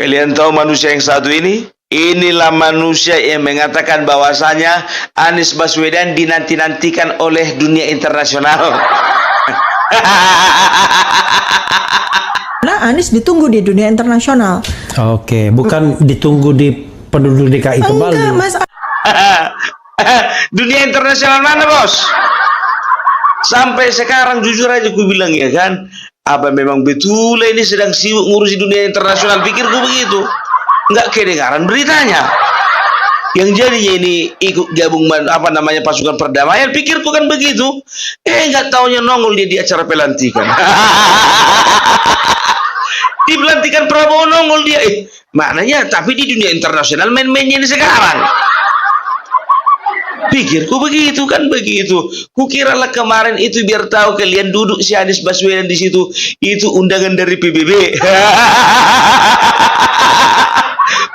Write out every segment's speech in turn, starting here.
Kalian tahu manusia yang satu ini? Inilah manusia yang mengatakan bahwasanya Anies Baswedan dinanti-nantikan oleh dunia internasional. Nah, Anies ditunggu di dunia internasional. Oke, bukan ditunggu di penduduk DKI kembali. Enggak, Mas. Dunia internasional mana, Bos? Sampai sekarang jujur aja ku bilang ya kan, apa memang betul ini sedang sibuk ngurusi dunia internasional? Pikirku begitu. Nggak kedengaran beritanya. Yang jadinya ini ikut gabung pasukan perdamaian, pikirku kan begitu. Nggak taunya nongol dia di acara pelantikan. Di pelantikan Prabowo nongol dia. Maknanya tapi di dunia internasional main-mainnya ini sekarang. Pikirku begitu kan begitu. Kukiralah kemarin itu biar tahu kalian duduk si Anies Baswedan di situ, itu undangan dari PBB.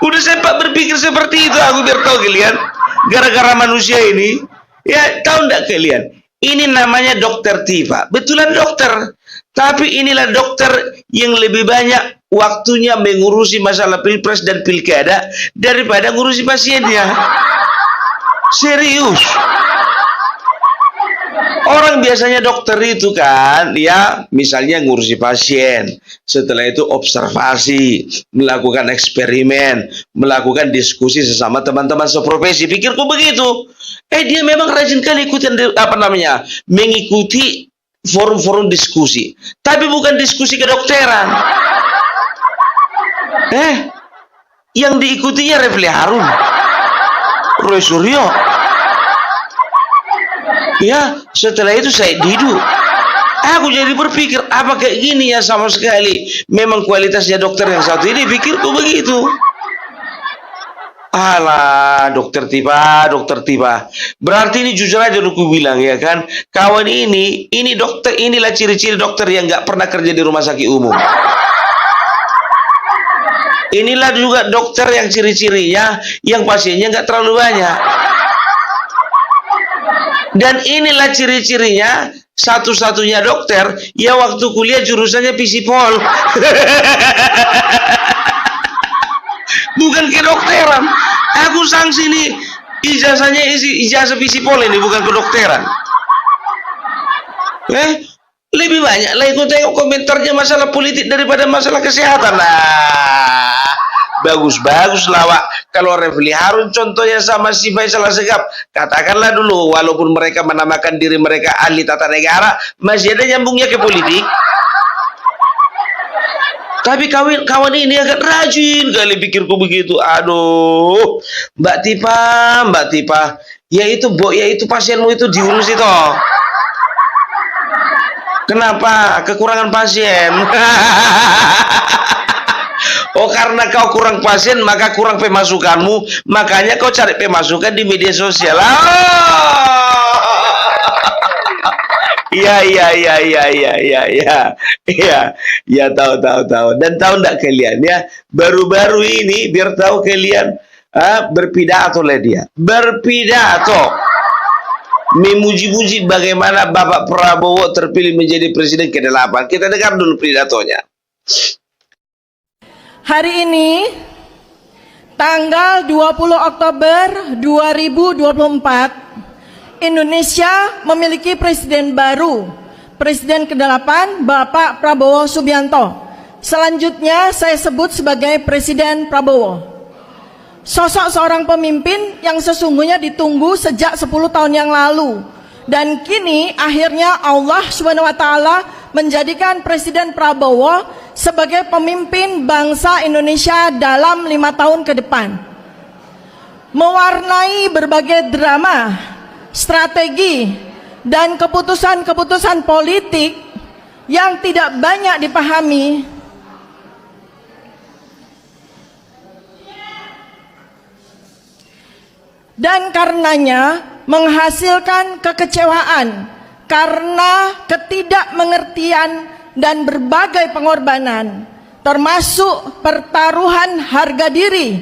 Udah sempat berpikir seperti itu aku biar tahu kalian. Gara-gara manusia ini, ya tahu enggak kalian? Ini namanya dokter Tifa. Betulan dokter. Tapi inilah dokter yang lebih banyak waktunya mengurusi masalah pilpres dan pilkada daripada ngurusi pasiennya. Serius. Orang biasanya dokter itu kan, ya misalnya ngurusi pasien, setelah itu observasi, melakukan eksperimen, melakukan diskusi sesama teman-teman seprofesi. Pikirku begitu. Dia memang rajin kali mengikuti forum-forum diskusi, tapi bukan diskusi kedokteran. Yang diikutinya Refli Harun, Roy Suryo. Ya, setelah itu saya Didu. Aku jadi berpikir, apa kayak gini ya sama sekali? Memang kualitasnya dokter yang satu ini, pikirku begitu. Alah, dokter Tifa. Berarti ini jujur aja aku bilang ya kan, kawan ini dokter, inilah ciri-ciri dokter yang nggak pernah kerja di rumah sakit umum. Inilah juga dokter yang ciri-cirinya, yang pasiennya nggak terlalu banyak. Dan inilah ciri-cirinya satu-satunya dokter ya waktu kuliah jurusannya Fisipol. Bukan kedokteran. Aku sanksi nih ijazahnya ijazah Fisipol ini, bukan kedokteran. Lebih banyak lah ikut tengok komentarnya masalah politik daripada masalah kesehatan. Nah, bagus-bagus lawak. Kalau Refli Harun contohnya sama si Faisal Assegaf, katakanlah dulu, walaupun mereka menamakan diri mereka ahli tata negara, masih ada nyambungnya ke politik. Tapi kawan ini agak rajin kali, pikirku begitu. Aduh, Mbak Tifa, ya itu pasienmu itu diurus itu. Kenapa? Kekurangan pasien. Oh, karena kau kurang pasien, maka kurang pemasukanmu. Makanya kau cari pemasukan di media sosial. Iya, tahu. Dan tahu enggak kalian ya, baru-baru ini biar tahu kalian, berpidato lah dia. Berpidato memuji-muji bagaimana Bapak Prabowo terpilih menjadi presiden ke-8. Kita dengar dulu pidatonya. Hari ini, tanggal 20 Oktober 2024, Indonesia memiliki presiden baru, Presiden ke-8, Bapak Prabowo Subianto. Selanjutnya saya sebut sebagai Presiden Prabowo. Sosok seorang pemimpin yang sesungguhnya ditunggu sejak 10 tahun yang lalu. Dan kini akhirnya Allah SWT menjadikan Presiden Prabowo sebagai pemimpin bangsa Indonesia dalam 5 tahun ke depan. Mewarnai berbagai drama, strategi, dan keputusan-keputusan politik yang tidak banyak dipahami, dan karenanya menghasilkan kekecewaan karena ketidakmengertian dan berbagai pengorbanan, termasuk pertaruhan harga diri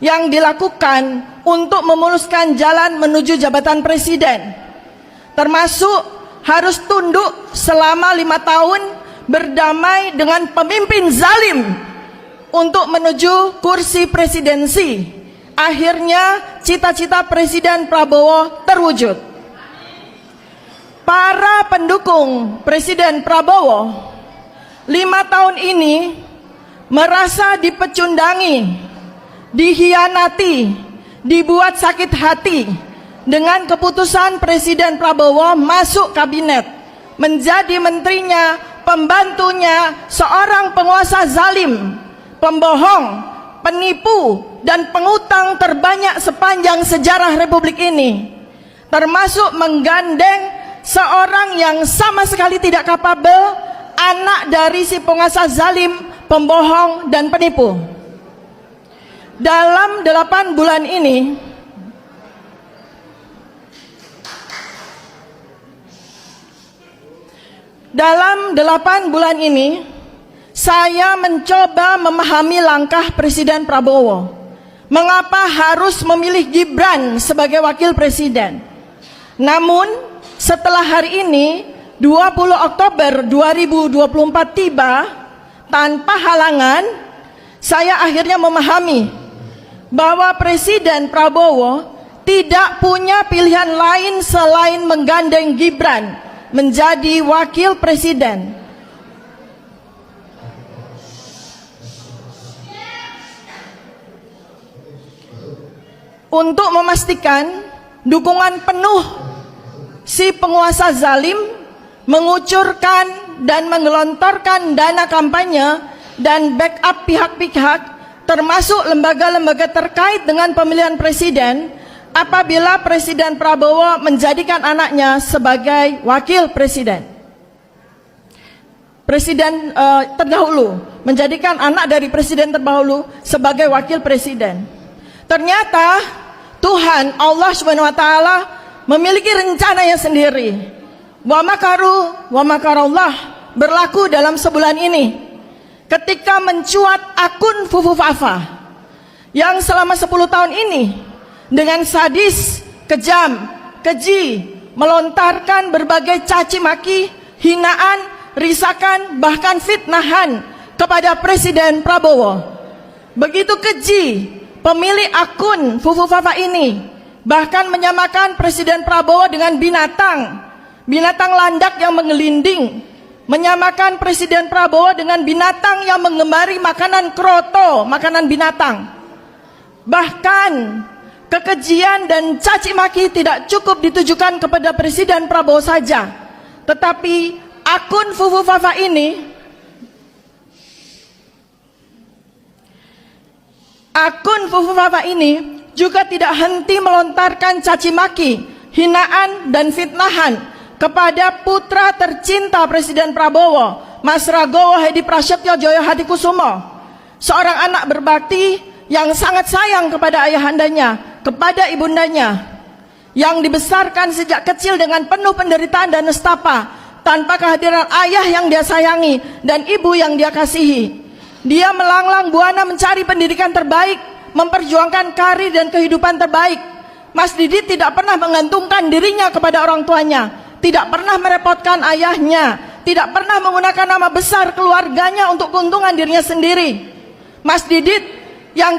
yang dilakukan untuk memuluskan jalan menuju jabatan presiden, termasuk harus tunduk selama 5 tahun berdamai dengan pemimpin zalim untuk menuju kursi presidensi. Akhirnya cita-cita Presiden Prabowo terwujud. Para pendukung Presiden Prabowo 5 tahun ini merasa dipecundangi, dihianati, dibuat sakit hati dengan keputusan Presiden Prabowo masuk kabinet, menjadi menterinya, pembantunya seorang penguasa zalim, pembohong, penipu, dan pengutang terbanyak sepanjang sejarah Republik ini, termasuk menggandeng seorang yang sama sekali tidak kapabel, anak dari si penguasa zalim, pembohong, dan penipu. Dalam 8 bulan ini, saya mencoba memahami langkah Presiden Prabowo. Mengapa harus memilih Gibran sebagai wakil presiden? Namun, setelah hari ini, 20 Oktober 2024 tiba, tanpa halangan, saya akhirnya memahami bahwa Presiden Prabowo tidak punya pilihan lain selain menggandeng Gibran menjadi wakil presiden. Untuk memastikan dukungan penuh si penguasa zalim mengucurkan dan menggelontorkan dana kampanye dan backup pihak-pihak termasuk lembaga-lembaga terkait dengan pemilihan presiden apabila Presiden Prabowo menjadikan anaknya sebagai wakil presiden. Presiden terdahulu menjadikan anak dari presiden terdahulu sebagai wakil presiden. Ternyata Tuhan Allah Subhanahu wa taala memiliki rencananya sendiri. Wa makaru wa makarallah berlaku dalam sebulan ini. Ketika mencuat akun Fufu Fafa yang selama 10 tahun ini dengan sadis, kejam, keji melontarkan berbagai caci maki, hinaan, risakan, bahkan fitnahan kepada Presiden Prabowo. Begitu keji pemilik akun Fufu Fafa ini bahkan menyamakan Presiden Prabowo dengan binatang landak yang menggelinding, menyamakan Presiden Prabowo dengan binatang yang menggemari makanan kroto, makanan binatang. Bahkan kekejian dan caci maki tidak cukup ditujukan kepada Presiden Prabowo saja, tetapi akun Fufu Fafa ini juga tidak henti melontarkan caci maki, hinaan dan fitnahan kepada putra tercinta Presiden Prabowo, Mas Ragowo Hedi Prasetyo Joyo Hadikusumo, seorang anak berbakti yang sangat sayang kepada ayahandanya, kepada ibundanya, yang dibesarkan sejak kecil dengan penuh penderitaan dan nestapa, tanpa kehadiran ayah yang dia sayangi dan ibu yang dia kasihi. Dia melanglang buana mencari pendidikan terbaik, memperjuangkan karir dan kehidupan terbaik. Mas Didit tidak pernah menggantungkan dirinya kepada orang tuanya, tidak pernah merepotkan ayahnya, tidak pernah menggunakan nama besar keluarganya untuk keuntungan dirinya sendiri. Mas Didit yang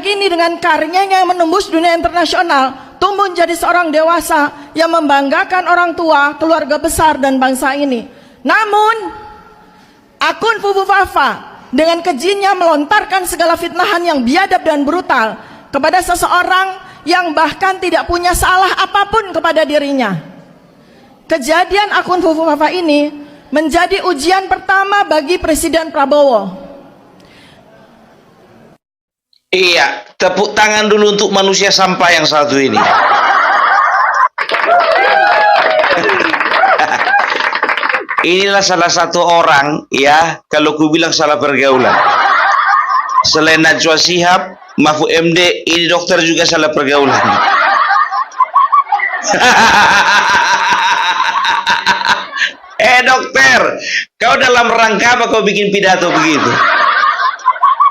kini dengan karyanya yang menembus dunia internasional tumbuh menjadi seorang dewasa yang membanggakan orang tua, keluarga besar dan bangsa ini. Namun akun Fufu Fafa dengan kejinya melontarkan segala fitnahan yang biadab dan brutal kepada seseorang yang bahkan tidak punya salah apapun kepada dirinya. Kejadian akun Fufu Fafa ini menjadi ujian pertama bagi Presiden Prabowo. Iya, tepuk tangan dulu untuk manusia sampah yang satu ini. Inilah salah satu orang, ya, kalau ku bilang salah pergaulan. Selain Najwa Shihab, Mahfud MD, ini dokter juga salah pergaulan. Dokter, kau dalam rangka apa kau bikin pidato begitu?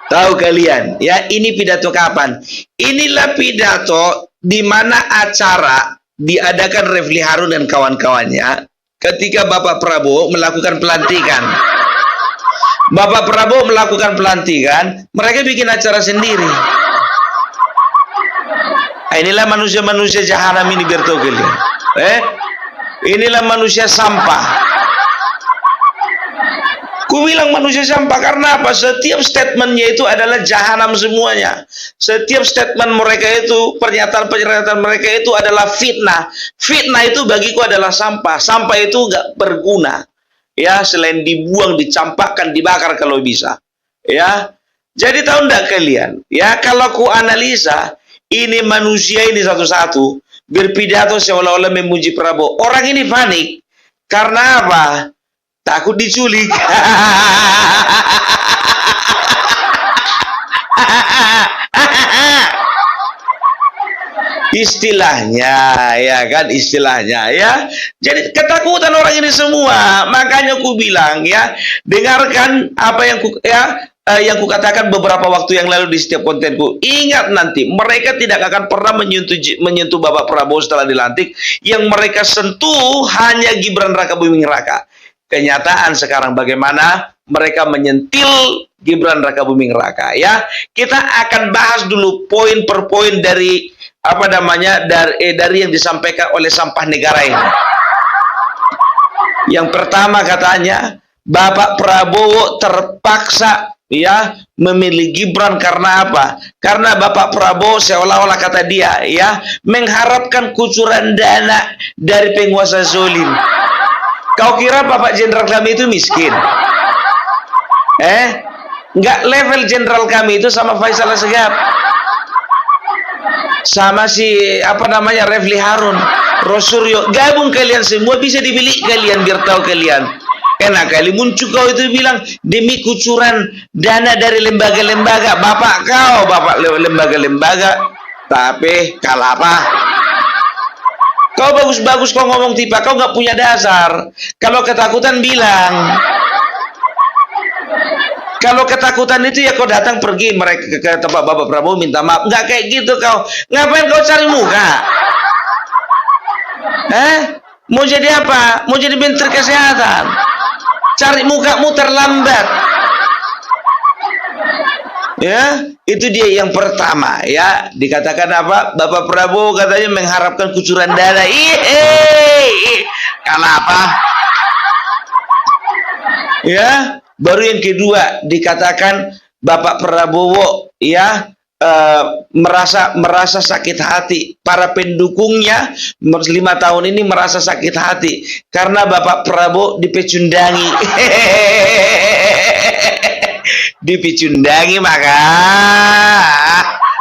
Tahu kalian, ya, ini pidato kapan? Inilah pidato di mana acara diadakan Refli Harun dan kawan-kawannya ketika Bapak Prabowo melakukan pelantikan. Bapak Prabowo melakukan pelantikan, mereka bikin acara sendiri. Nah, inilah manusia-manusia jahanam ini biar tahu kalian. Inilah manusia sampah. Ku bilang manusia sampah karena apa? Setiap statementnya itu adalah jahanam semuanya. Setiap statement mereka itu, pernyataan-pernyataan mereka itu adalah fitnah. Fitnah itu bagiku adalah sampah. Sampah itu nggak berguna. Ya, selain dibuang, dicampakkan, dibakar kalau bisa. Ya, jadi tahu nggak kalian? Ya, kalau ku analisa, ini manusia ini satu-satu berpidato seolah-olah memuji Prabowo. Orang ini panik karena apa? Takut diculik. Istilahnya, ya kan, istilahnya ya. Jadi ketakutan orang ini semua. Makanya ku bilang ya, dengarkan apa yang yang kukatakan beberapa waktu yang lalu di setiap kontenku. Ingat nanti, mereka tidak akan pernah menyentuh Bapak Prabowo setelah dilantik. Yang mereka sentuh hanya Gibran Rakabuming Raka. Kenyataan sekarang bagaimana mereka menyentil Gibran Rakabuming Raka ya. Kita akan bahas dulu poin per poin dari apa namanya dari yang disampaikan oleh sampah negara ini. Yang pertama katanya Bapak Prabowo terpaksa ya memilih Gibran karena apa? Karena Bapak Prabowo seolah-olah kata dia ya mengharapkan kucuran dana dari penguasa zolim. Kau kira Bapak Jenderal kami itu miskin? Nggak, level jenderal kami itu sama Faisal Assegaf, sama si apa namanya Refli Harun, Rosuryo, gabung kalian semua bisa dibeli kalian biar tahu kalian. Enak kali muncul kau itu bilang demi kucuran dana dari lembaga-lembaga. Bapak kau, bapak lembaga-lembaga, tapi kalah apa? Kau bagus-bagus kau ngomong tiba, kau nggak punya dasar. Kalau ketakutan bilang. Kalau ketakutan itu ya kau datang pergi mereka ke tempat Bapak Prabowo minta maaf. Nggak kayak gitu kau. Ngapain kau cari muka? Mau jadi apa? Mau jadi Menteri Kesehatan? Cari mukamu terlambat. Ya, itu dia yang pertama ya. Dikatakan apa? Bapak Prabowo katanya mengharapkan kucuran dana. Kalah apa? Ya, baru yang kedua dikatakan Bapak Prabowo ya merasa sakit hati. Para pendukungnya 5 tahun ini merasa sakit hati karena Bapak Prabowo dipecundangi. Dipecundangi maka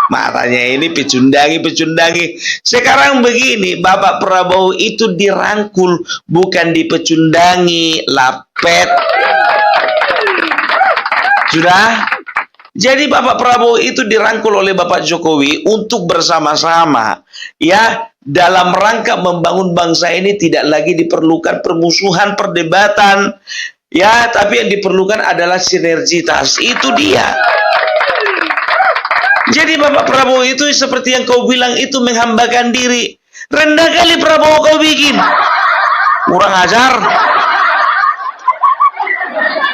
matanya ini pecundangi. Sekarang begini, Bapak Prabowo itu dirangkul bukan dipecundangi, lapet. Sudah? Jadi Bapak Prabowo itu dirangkul oleh Bapak Jokowi untuk bersama-sama ya dalam rangka membangun bangsa ini. Tidak lagi diperlukan permusuhan, perdebatan ya, tapi yang diperlukan adalah sinergitas. Itu dia. Jadi Bapak Prabowo itu seperti yang kau bilang itu menghambakan diri. Rendah kali Prabowo kau bikin. Kurang ajar.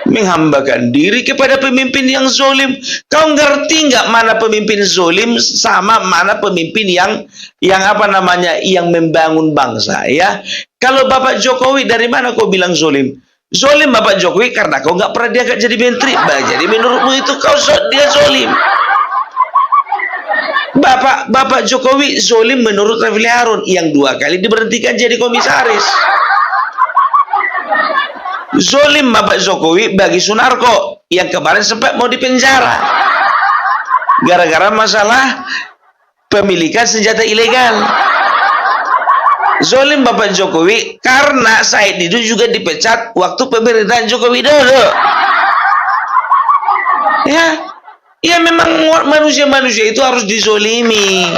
Menghambakan diri kepada pemimpin yang zolim. Kau ngerti nggak mana pemimpin zolim sama mana pemimpin yang apa namanya yang membangun bangsa ya? Kalau Bapak Jokowi dari mana kau bilang zolim? Zolim Bapak Jokowi karena kau nggak pernah diangkat jadi menteri. Jadi menurutmu itu dia zolim. Bapak Jokowi zolim menurut Refli Harun yang 2 kali diberhentikan jadi komisaris. Zolim Bapak Jokowi bagi Sunarko yang kemarin sempat mau dipenjara gara-gara masalah pemilikan senjata ilegal. Zolim Bapak Jokowi karena Said Didu juga dipecat waktu pemerintahan Joko Widodo. Ya memang manusia-manusia itu harus dizolimi.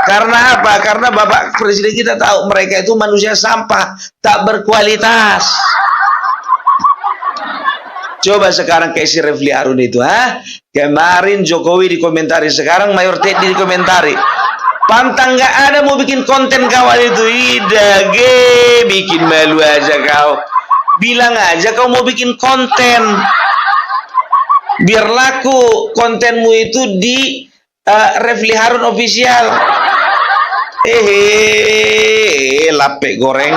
Karena apa? Karena Bapak Presiden kita tahu mereka itu manusia sampah, tak berkualitas. Coba sekarang kayak si Refli Harun itu, Kemarin Jokowi dikomentari, sekarang Mayor Teddy dikomentari. Pantang nggak ada mau bikin konten kawan itu. Ida, bikin malu aja kau. Bilang aja kau mau bikin konten. Biar laku kontenmu itu di Refli Harun Official. Lapek goreng.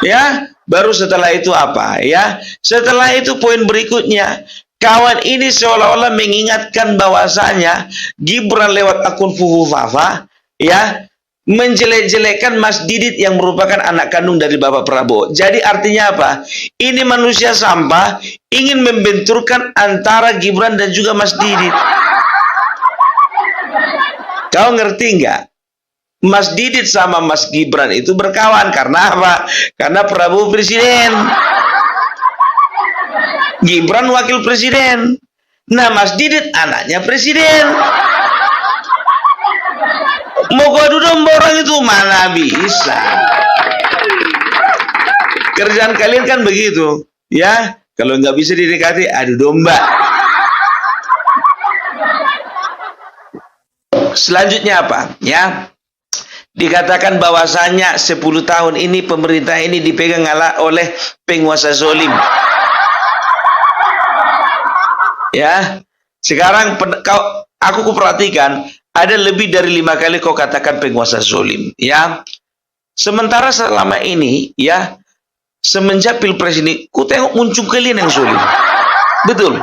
Ya, baru setelah itu apa? Ya, setelah itu poin berikutnya. Kawan ini seolah-olah mengingatkan bahwasanya Gibran lewat akun Fufu Fafa ya menjelek-jelekkan Mas Didit yang merupakan anak kandung dari Bapak Prabowo. Jadi artinya apa? Ini manusia sampah ingin membenturkan antara Gibran dan juga Mas Didit. Kau ngerti nggak? Mas Didit sama Mas Gibran itu berkawan karena apa? Karena Prabowo presiden. Gibran wakil presiden. Nah, Mas Didit anaknya presiden. Mau adu domba orang itu mana bisa. Kerjaan kalian kan begitu, ya. Kalau nggak bisa didekati, adu domba. Selanjutnya apa? Ya, dikatakan bahwasanya 10 tahun ini pemerintah ini dipegang oleh penguasa zolim. Ya, sekarang aku perhatikan ada lebih dari 5 kali kau katakan penguasa zolim. Ya, sementara selama ini ya semenjak pilpres ini, ku tengok muncul kalian yang zolim. Betul.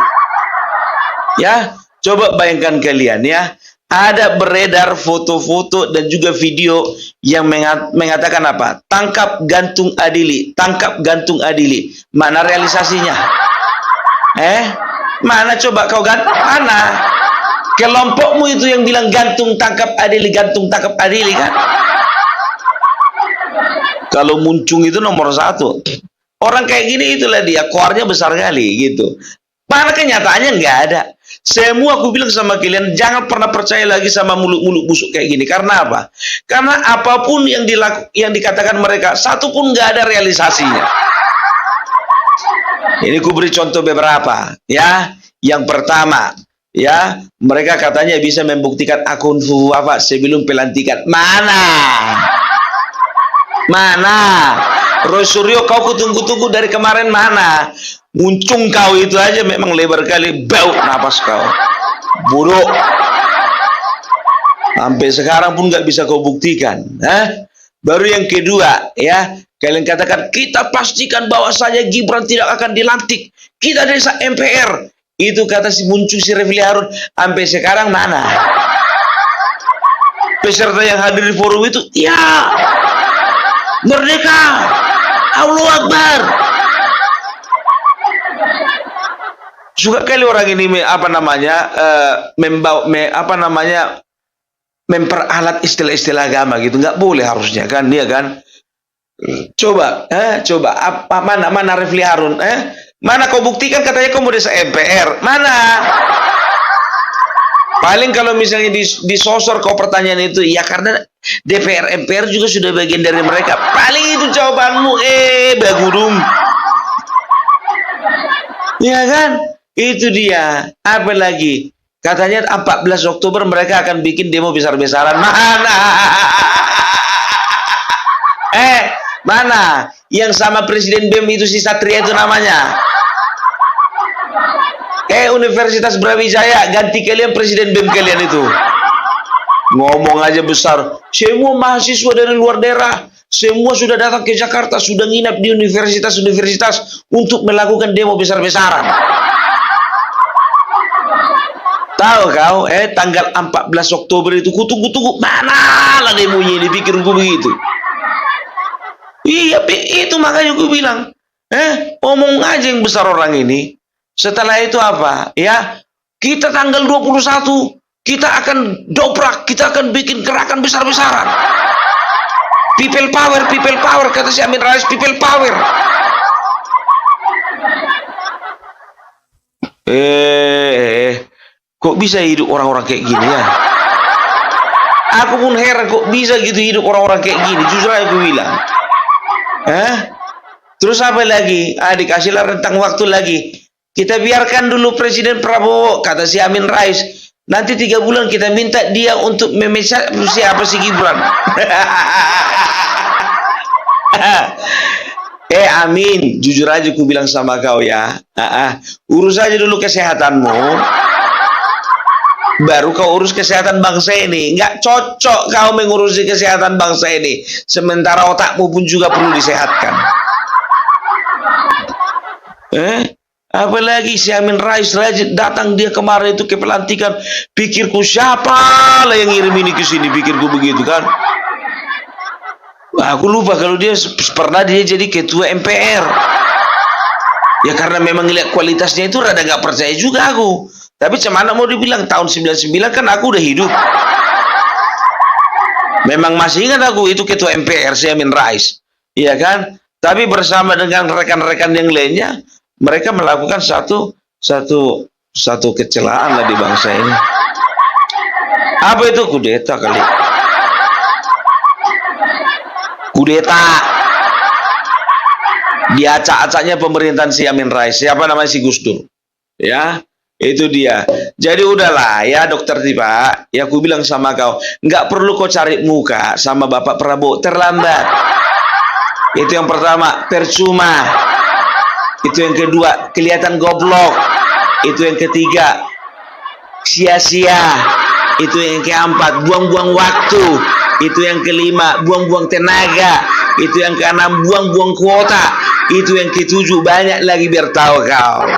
Ya, coba bayangkan kalian ya, ada beredar foto-foto dan juga video yang mengatakan apa? Tangkap gantung adili, tangkap gantung adili. Mana realisasinya? Mana coba kau mana? Kelompokmu itu yang bilang gantung tangkap adili kan? Kalau muncung itu nomor 1. Orang kayak gini itulah dia, koarnya besar kali gitu. Mana kenyataannya nggak ada. Semua aku bilang sama kalian, jangan pernah percaya lagi sama mulut-mulut busuk kayak gini. Karena apa? Karena apapun yang dikatakan mereka, satu pun nggak ada realisasinya. Ini ku beri contoh beberapa, ya. Yang pertama, ya, mereka katanya bisa membuktikan akun Fufu Fafa sebelum pelantikan. Mana? Roy Suryo, kau kutunggu-tunggu dari kemarin mana? Muncung kau itu aja memang lebar kali, bau napas kau. Bodoh. Sampai sekarang pun nggak bisa kau buktikan. Baru yang kedua, ya. Kalian katakan, kita pastikan bahwasanya Gibran tidak akan dilantik. Kita desa MPR. Itu kata si muncul si Refli Harun. Sampai sekarang mana? Peserta yang hadir di forum itu, ya, merdeka, Allahu Akbar. Suka kali orang ini memperalat istilah-istilah agama gitu. Nggak boleh harusnya kan, dia kan. Coba, mana Refli Harun, mana kau buktikan katanya kau mau desa MPR, mana? Paling kalau misalnya disosor kau pertanyaan itu, ya karena DPR MPR juga sudah bagian dari mereka. Paling itu jawabanmu, bagudum. Ya kan? Itu dia. Apa lagi? Katanya 14 Oktober mereka akan bikin demo besar-besaran. Mana? Yang sama Presiden BEM itu si Satria itu namanya. Universitas Brawijaya, ganti kalian Presiden BEM kalian itu. Ngomong aja besar. Semua mahasiswa dari luar daerah, semua sudah datang ke Jakarta, sudah nginap di universitas-universitas untuk melakukan demo besar-besaran. Tahu kau, tanggal 14 Oktober itu kutunggu-tunggu, mana lah demonya, dipikirku begitu. Iya, itu makanya gue bilang, omong aja yang besar orang ini. Setelah itu apa? Ya, kita tanggal 21, kita akan dobrak, kita akan bikin gerakan besar-besaran. People power, kata si Amin Rais, people power. Kok bisa hidup orang-orang kayak gini ya? Aku pun heran kok bisa gitu hidup orang-orang kayak gini. Jujur aja aku bilang. Terus apa lagi? Dikasihlah rentang waktu lagi. Kita biarkan dulu Presiden Prabowo, kata si Amin Rais. Nanti 3 bulan kita minta dia untuk memecah siapa si Gibran. Amin, jujur aja ku bilang sama kau ya. Urus aja dulu kesehatanmu, baru kau urus kesehatan bangsa ini. Nggak cocok kau mengurusi kesehatan bangsa ini, sementara otakmu pun juga perlu disehatkan. Apalagi si Amin Rais datang dia kemarin itu ke pelantikan, pikirku siapa lah yang ngirim ini ke sini, pikirku begitu kan. Aku lupa kalau dia pernah dia jadi ketua MPR. Ya karena memang lihat kualitasnya itu rada gak percaya juga aku. Tapi cemana mau dibilang, tahun 99 kan aku udah hidup. Memang masih ingat aku itu ketua MPR si Amin Rais. Iya kan? Tapi bersama dengan rekan-rekan yang lainnya, mereka melakukan satu kecelaan lah di bangsa ini. Apa itu? Kudeta kali. Kudeta. Dia acak-acaknya pemerintahan si Amin Rais. Siapa namanya si Gus Dur? Ya, itu dia. Jadi udahlah ya Dokter Tipa. Ya aku bilang sama kau, nggak perlu kau cari muka sama Bapak Prabowo, terlambat. Itu yang pertama, percuma. Itu yang kedua, kelihatan goblok. Itu yang ketiga, sia-sia. Itu yang keempat, buang-buang waktu. Itu yang kelima, buang-buang tenaga. Itu yang keenam, buang-buang kuota. Itu yang ketujuh, banyak lagi biar tahu kau.